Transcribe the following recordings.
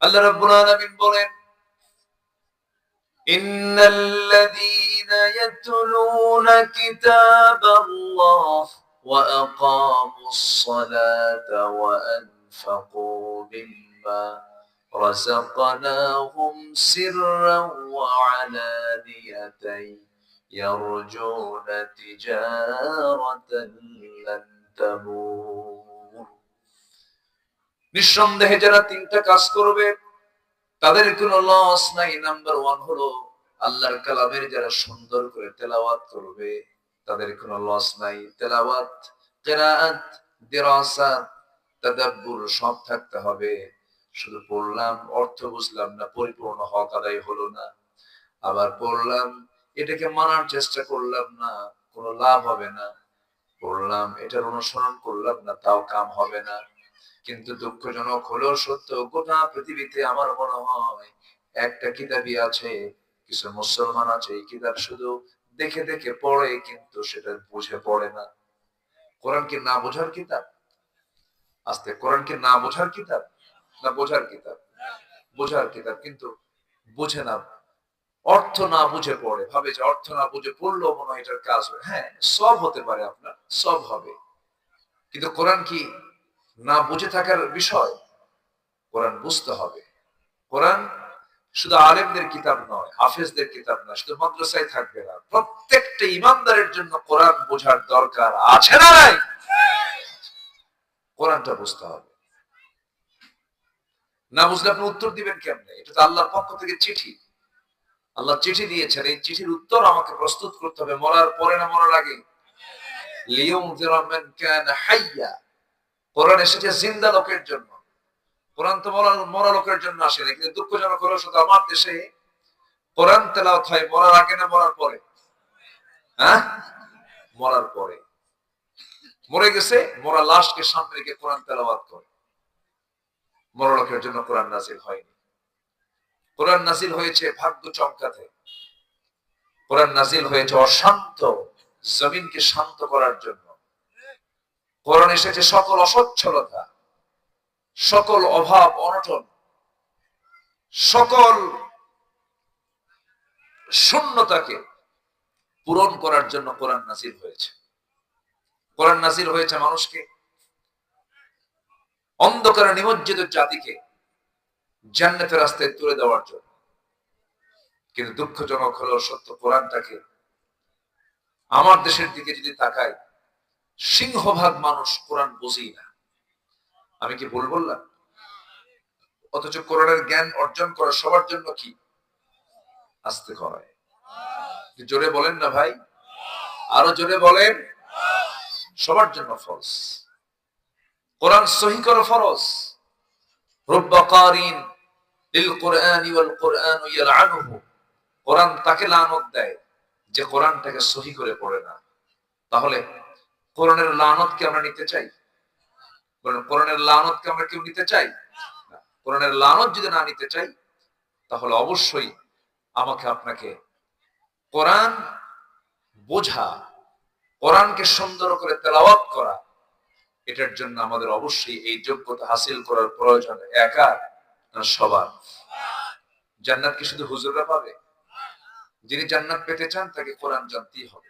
আল্লাহ রাব্বুল আলামিন বলেন, ইন্নাল্লাযীনা ইয়াতলুনা কিতাবাল্লাহ ওয়া আকামুস সালাতা ওয়া আনফাকু মিম্মা রাযাকনাহুম সিররান ওয়া আলানিয়াতান ইয়ারজুনা তিজারাতান লান তাবুর। নিঃসন্দেহে যারা তিনটা কাজ করবে তাদের কোনো লস নাই। নাম্বার ওয়ান হলো আল্লাহর কালামের যারা সুন্দর করে তেলাওয়াত করবে তাদের কোনো লস নাই। তেলাওয়াত, কিরাআত, দিরাসাত, তাদাব্বুর সব থাকতে হবে। শুধু পড়লাম, অর্থ বুঝলাম না, পরিপূর্ণ হক আদায় হলো না। আবার পড়লাম, এটাকে মানার চেষ্টা করলাম না, কোনো লাভ হবে না। পড়লাম, এটার অনুসরণ করলাম না, তাও কাম হবে না। কিন্তু দুঃখজনক হলেও সত্য, গোটা পৃথিবীতে আমার মনে হয় একটা কিতাবই আছে, কিছু মুসলমান আছে এই কিতাব শুধু দেখে দেখে পড়ে, কিন্তু সেটা বুঝে পড়ে না। কোরআন কি না বোঝার কিতাব? আস্তে, কোরআন কি না বোঝার কিতাব না বোঝার কিতাব? বোঝার কিতাব, কিন্তু বুঝে না, অর্থ না বুঝে পড়ে, ভাবে যে অর্থ না বুঝে পড়লেও মনে হয় এটার কাজ হবে। হ্যাঁ, সব হতে পারে, আপনার সব হবে, কিন্তু কোরআন কি না বুঝে থাকার বিষয়? কোরআন বুঝতে হবে। কোরআন শুধু আলেমদের কিতাব নয়, হাফেজদের কিতাব নয়, শুধু মাদ্রাসায় থাকবে না। প্রত্যেকটা ইমানদারের জন্য কোরআন বোঝার দরকার আছে না নাই? কোরআনটা বুঝতে হবে। না বুঝলে আপনি উত্তর দিবেন কেমনে? এটা তো আল্লাহর পক্ষ থেকে চিঠি। আল্লাহ চিঠি দিয়েছেন, এই চিঠির উত্তর আমাকে প্রস্তুত করতে হবে। মরার পরে না মরার আগে? লিইউনযিরা মান কানা হাইয়া। কোরআন এসেছে জিন্দা লোকের জন্য। কোরআন তো মরা লোকের জন্য আসেনি। কিন্তু দুঃখজনক হলো শুধু আমার দেশে কোরআন তেলাওয়াত হয় মরার আগে না মরার পরে? হ্যাঁ, মরার পরে। মরে গেছে, মরা লাশকে সামনে রেখে কোরআন তেলাওয়াত করে। মরা লোকের জন্য কোরআন নাজিল হয়নি। কোরআন নাজিল হয়েছে ভাগ্য চমকাতে। কোরআন নাজিল হয়েছে অশান্ত জমিনকে শান্ত করার জন্য। কোরআন এসেছে সকল অসচ্ছলতা, সকল অভাব অনটন, সকল শূন্যতাকে পূরণ করার জন্য কোরআন নাজিল হয়েছে। কোরআন নাজিল হয়েছে মানুষকে, অন্ধকারে নিমজ্জিত জাতিকে জান্নাতের রাস্তায় তুলে দেওয়ার জন্য। কিন্তু দুঃখজনক হলো সত্য, কোরআনটাকে আমার দেশের দিকে যদি তাকাই, সিংহভাগ মানুষ কোরআন বুঝেই না। আমি কি ভুল বললাম? অথচ কোরআনের জ্ঞান অর্জন করা সবার জন্য কি আস্তে হয়? জোরে বলেন না ভাই, আরো জোরে বলেন। সবার জন্য ফরজ। কোরআন সহি করা ফরজ। রুব্বা কারিন লিল কুরআনি ওয়াল কুরআনু ইয়ালআনুহু। কোরআন তাকে লানত দেয় যে কোরআনটাকে সহি করে পড়ে না। তাহলে কোরআনের লানতকে আমরা নিতে চাই? কোরআনের লানতকে আমরা কেউ নিতে চাই না। কোরআনের লানত যদি না নিতে চাই, তাহলে অবশ্যই আমাকে আপনাকে কোরআন বোঝা, কোরআনকে সুন্দর করে তেলাওয়াত করা, এটার জন্য আমাদের অবশ্যই এই যোগ্যতা হাসিল করার প্রয়োজন। একা না সবার? জান্নাত কি শুধু হুজুররা পাবে? যিনি জান্নাত পেতে চান তাকে কোরআন জানতেই হবে।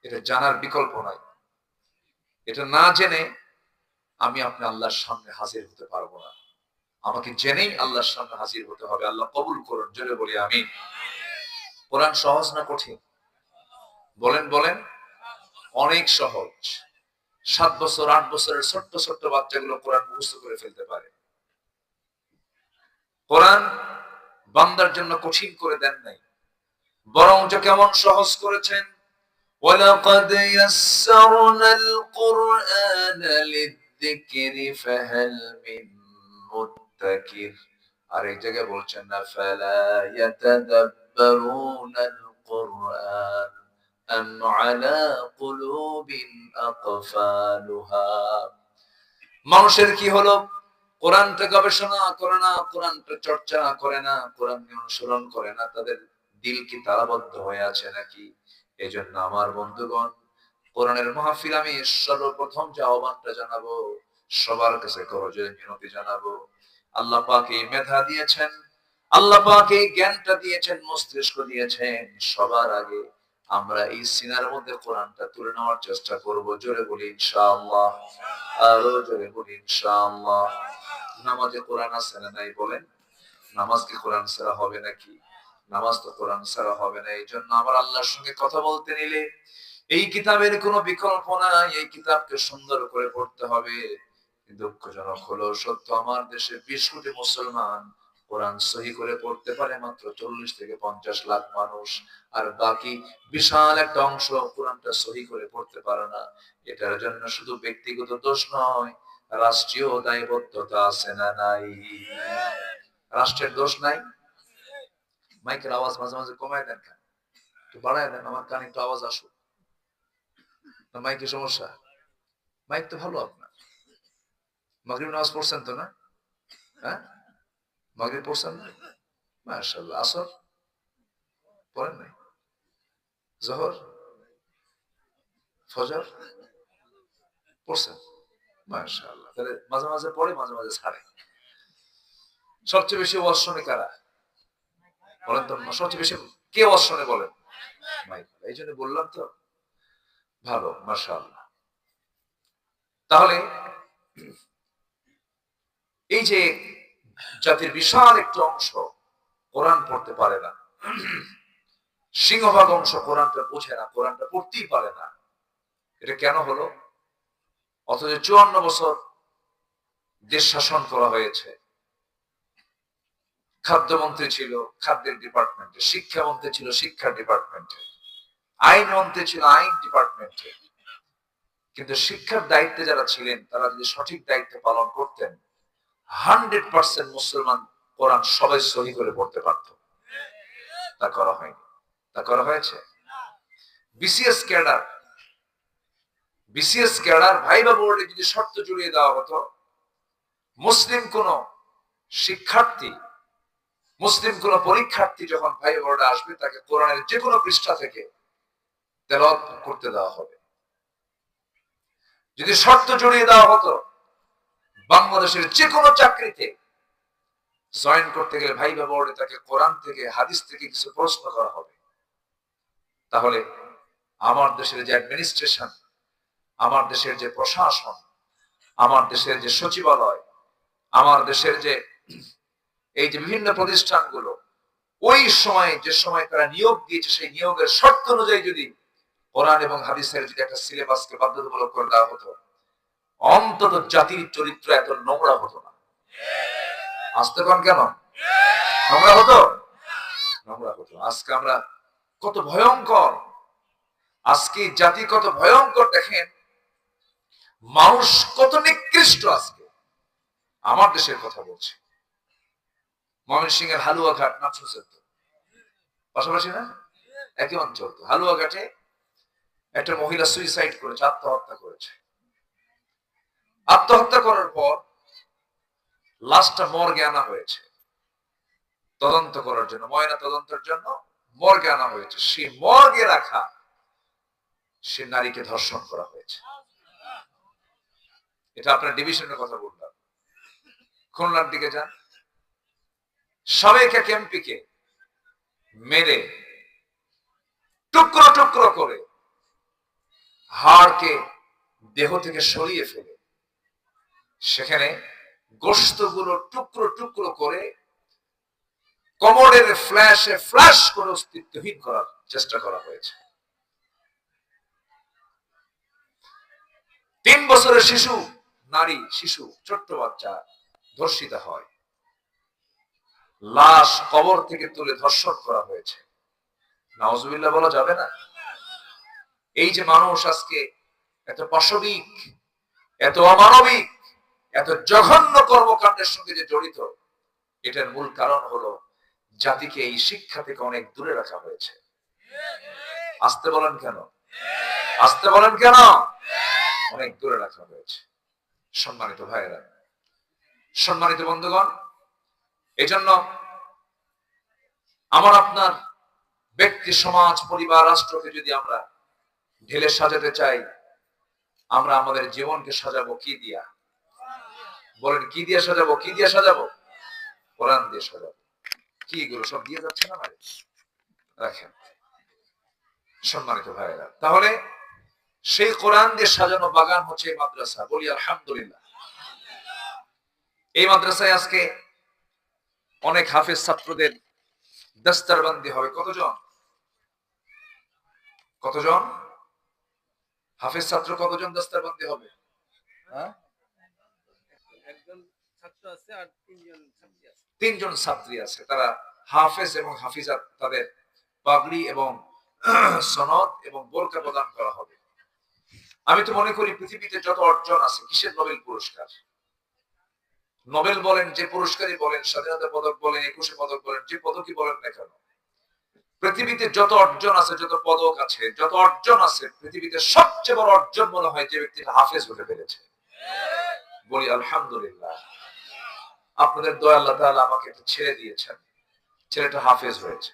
এটা জানার বিকল্প নাই। এটা না জেনে আমি আপনি আল্লাহর সামনে হাজির হতে পারবো না। আমাকে জেনেই আল্লাহর সামনে হাজির হতে হবে। আল্লাহ কবুল করুন, জোরে বলি আমিন। কোরআন সহজ না কঠিন? বলেন বলেন। অনেক সহজ। 7 বছর 8 বছরের ছোট্ট ছোট্ট বাচ্চাগুলো কোরআন মুখস্থ করে ফেলতে পারে। কোরআন বান্দার জন্য কঠিন করে দেন নাই, বরং যে কেমন সহজ করেছেন। ওয়ালাকাদ ইয়াসসারনাল কুরআনা লিযিকরি ফাহাল মিন মুদ্দাকির। আর এই জায়গায় বলছেন না ফালা ইয়াতাদাব্বারুনাল কুরআন আম আলা কুলুবিন আকফালুহা। মানুষের কি হলো, কোরআনটা গবেষণা করে না, কোরআনটা চর্চা করে না, কোরআন অনুসরণ করে না, তাদের দিল কি তালাবদ্ধ হয়ে আছে নাকি? এই জন্য আমার বন্ধুগণ, কোরআনের মাহফিল আমি সর্বপ্রথম যে আহ্বানটা জানাবো, সবার কাছে করজোড়ে মিনতি জানাবো, আল্লাহ পাক এই মেধা দিয়েছেন, আল্লাহ পাক এই জ্ঞানটা দিয়েছেন, মস্তিষ্ক দিয়েছেন। সবার আগে আমরা এই সিনার মধ্যে কোরআনটা তুলে নেওয়ার চেষ্টা করব। জোরে বলি ইনশাআল্লাহ, আরো জোরে বলি ইনশাআল্লাহ। নামাজে কোরআন আছে না নাই বলেন? নামাজ কি কোরআন ছাড়া হবে নাকি? নামাজ তো কোরআন ছাড়া হবে না। এই জন্য আমার আল্লাহর সঙ্গে কথা বলতে নিলে এই কিতাবের কোনো বিকল্প নাই, এই কিতাবকে সুন্দর করে পড়তে হবে। দুঃখজনক হলো সত্য, আমার দেশে 20 কোটি মুসলমান কোরআন সহি করে পড়তে পারে মাত্র 40 থেকে 50 লাখ মানুষ, আর বাকি বিশাল একটা অংশ কোরআনটা সহি করে পড়তে পারে না। এটার জন্য শুধু ব্যক্তিগত দোষ নয়, রাষ্ট্রীয় দায়বদ্ধতা আছে না নাই? রাষ্ট্রের দোষ নাই? মাইকের আওয়াজ মাঝে মাঝে কমায় দেন কেন? একটু বাড়ায় দেন, আমার কানে একটু আওয়াজ আসুক। মাইকের সমস্যা? মাইক তো ভালো আপনার। মাগরিব নামাজ পড়ছেন তো না? হ্যাঁ, মাগরিব পড়ছেন না? মাশাআল্লাহ। আসর পড়েন নাই? জোহর, ফজর পড়ছেন? মাশাআল্লাহ। তাহলে মাঝে মাঝে পড়ে, মাঝে মাঝে ছাড়ে। সবচেয়ে বেশি ওয়াজ শুনে কারা বলেন তো? সবচেয়ে বেশি কে ওয়াজ শুনে বলেন? মাইক। এই জন্য বললাম তো, ভালো, মাশাআল্লাহ। তাহলে এই যে জাতির বিশাল একটু অংশ কোরআন পড়তে পারে না, সিংহভাগ অংশ কোরআনটা বোঝে না, কোরআনটা পড়তেই পারে না, এটা কেন হলো? অথচ 54 বছর দেশ শাসন করা হয়েছে। খাদ্যমন্ত্রী ছিল খাদ্যের ডিপার্টমেন্টে, শিক্ষামন্ত্রী ছিল শিক্ষা ডিপার্টমেন্টে, আইন মন্ত্রী ছিল আইন ডিপার্টমেন্টে। কিন্তু শিক্ষার দায়িত্বে যারা ছিলেন তারা যদি সঠিক দায়িত্ব পালন করতেন, 100% মুসলমান কোরআন সবাই সহি করে পড়তে পারত। তা করা হয়নি। তা করা হয়েছে? BCS cadre, BCS cadre viva বোর্ডে যদি শর্ত জুড়িয়ে দেওয়া হতো, মুসলিম কোন শিক্ষার্থী, মুসলিম কোন পরীক্ষার্থী যখন ভাইবা বোর্ডে আসবে তাকে কোরআনের যে কোনো পৃষ্ঠা থেকে তেলাওয়াত করতে দেওয়া হবে। যদি শর্ত জড়িয়ে দেওয়া হতো, বাংলাদেশের যে কোনো চাকরিতে জয়েন করতে গেলে ভাইবা বোর্ডে তাকে কোরআন থেকে হাদিস থেকে কিছু প্রশ্ন করা হবে, তাহলে আমার দেশের যে অ্যাডমিনিস্ট্রেশন, আমার দেশের যে প্রশাসন, আমার দেশের যে সচিবালয়, আমার দেশের যে এই যে বিভিন্ন প্রতিষ্ঠানগুলো, ওই সময় যে সময় তারা নিয়োগ দিয়েছে সেই নিয়োগের শর্ত অনুযায়ী যদি কোরআন এবং হাদিসের যদি একটা সিলেবাসকে বাধ্যতামূলক করে দেওয়া হতো, অন্তত জাতির চরিত্র এত নোংরা হতো না। আসতে পান কেন? নোংরা হতো? নোংরা হতো। আজকে আমরা কত ভয়ঙ্কর, আজকে জাতি কত ভয়ঙ্কর দেখেন, মানুষ কত নিকৃষ্ট। আজকে আমার দেশের কথা বলছি, ময়মনসিংহের হালুয়াঘাট নাম শুনছেন তো? পাশাপাশি না, একই অঞ্চল তো। হালুয়াঘাটে একটা মহিলা সুইসাইড করেছে, আত্মহত্যা করেছে। আত্মহত্যা করার পর লাশটা মর্গে আনা হয়েছে তদন্ত করার জন্য, ময়না তদন্তের জন্য মর্গে আনা হয়েছে। সেই মর্গে রাখা সে নারীকে ধর্ষণ করা হয়েছে। এটা আপনার ডিভিশনের কথা বললাম। খুলনার দিকে যান, সাবেক এমপিকে মেরে টুকরো টুকরো করে হাড়কে দেহ থেকে সরিয়ে ফেলে সেখানে গোশতগুলো টুকরো টুকরো করে কমোডের ফ্ল্যাশে ফ্ল্যাশ করে অস্তিত্বহীন করার চেষ্টা করা হয়েছে। 3 বছরের শিশু, নারী শিশু, ছোট্ট বাচ্চা ধর্ষিত হয়, লাশ কবর থেকে তুলে ধর্ষণ করা হয়েছে। নাউজুবিল্লাহ বলা যাবে না? এই যে মানুষ আজকে এত পাশবিক, এত অমানবিক, এত জঘন্য কর্মকাণ্ডের সঙ্গে যে জড়িত, এটার মূল কারণ হলো জাতিকে এই শিক্ষা থেকে অনেক দূরে রাখা হয়েছে। আসতে বলেন কেন? আসতে বলেন কেন? অনেক দূরে রাখা হয়েছে। সম্মানিত ভাইয়েরা, সম্মানিত বন্ধুগণ, এজন্য আমার আপনার ব্যক্তি, সমাজ, পরিবার, রাষ্ট্রকে যদি আমরা ঢেলে সাজাতে চাই, আমরা আমাদের জীবনকে সাজাবো কি দিয়া? বলেন, কি দিয়ে সাজাবো? কি দিয়ে সাজাবো? কোরআন দিয়ে সাজাবো। কি এগুলো সব দিয়ে যাচ্ছে না ভাই? রাখেন সম্মানিত ভাইয়েরা, তাহলে সেই কোরআন দিয়ে সাজানো বাগান হচ্ছে এই মাদ্রাসা। বলি আলহামদুলিল্লাহ। এই মাদ্রাসায় আজকে অনেক হাফেজ ছাত্রদের দস্তারবন্দি হবে। কতজন হাফেজ ছাত্র, কতজন দস্তারবন্দি হবে? হ্যাঁ, তিনজন ছাত্রী আছে, তারা হাফেজ এবং হাফিজাত, তাদের পাগড়ি এবং সনদ এবং বোরকা প্রদান করা হবে। আমি তো মনে করি পৃথিবীতে যত অর্জন আছে, কিসের নোবেল পুরস্কার, নোবেল বলেন, যে পুরস্কারই বলেন, স্বাধীনতা পদক বলেন, 21 পদক বলেন, যে পদকই বলেন না কেন, পৃথিবীতে যত অর্জন আছে, যত পদক আছে, যত অর্জন আছে, পৃথিবীতে সবচেয়ে বড় অর্জন মনে হয় যে ব্যক্তিটা হাফেজ হতে পেরেছে। বলি আলহামদুলিল্লাহ। আপনাদের দয়া আল্লাহ তাআলা আমাকে একটা ছেলে দিয়েছেন, ছেলেটা হাফেজ হয়েছে।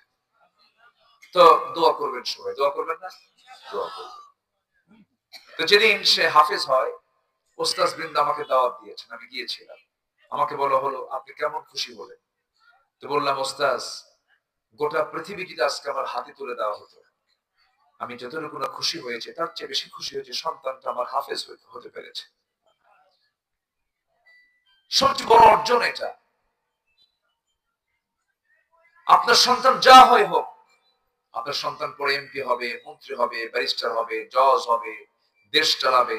তো দোয়া করবেন, সবাই দোয়া করবেন না? দোয়া করবেন। তো যেদিন সে হাফেজ হয়, ওস্তাদ বৃন্দ আমাকে দাওয়াত দিয়েছেন, আমি গিয়েছিলাম। আমাকে বলা হলো, আপনি কেমন খুশি হলেন? তো বললাম, ওস্তাদ, গোটা পৃথিবী যদি আজকে আমার হাতে তুলে দেওয়া হতো, আমি যতটুকু না খুশি হয়েছে, তার চেয়ে বেশি খুশি হয়েছে সন্তানটা আমার হাফেজ হতে পেরেছে। সবচেয়ে বড় অর্জন এটা। আপনার সন্তান যা হয় হোক, আপনার সন্তান পরে এমপি হবে, মন্ত্রী হবে, ব্যারিস্টার হবে, জজ হবে, দেশ চালাবে,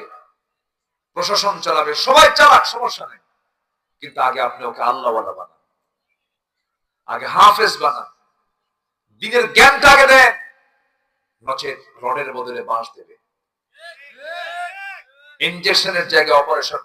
প্রশাসন চালাবে, সবাই চালাক, সমস্যা নেই। কিন্তু আগে আপনি ওকে আল্লাহওয়ালা বানান, আগে হাফেজ বানান, দিনের জ্ঞানটা আগে দেন, নচেত রডের বদলে বাঁশ দেবে, ইনজেকশনের জায়গায় অপারেশন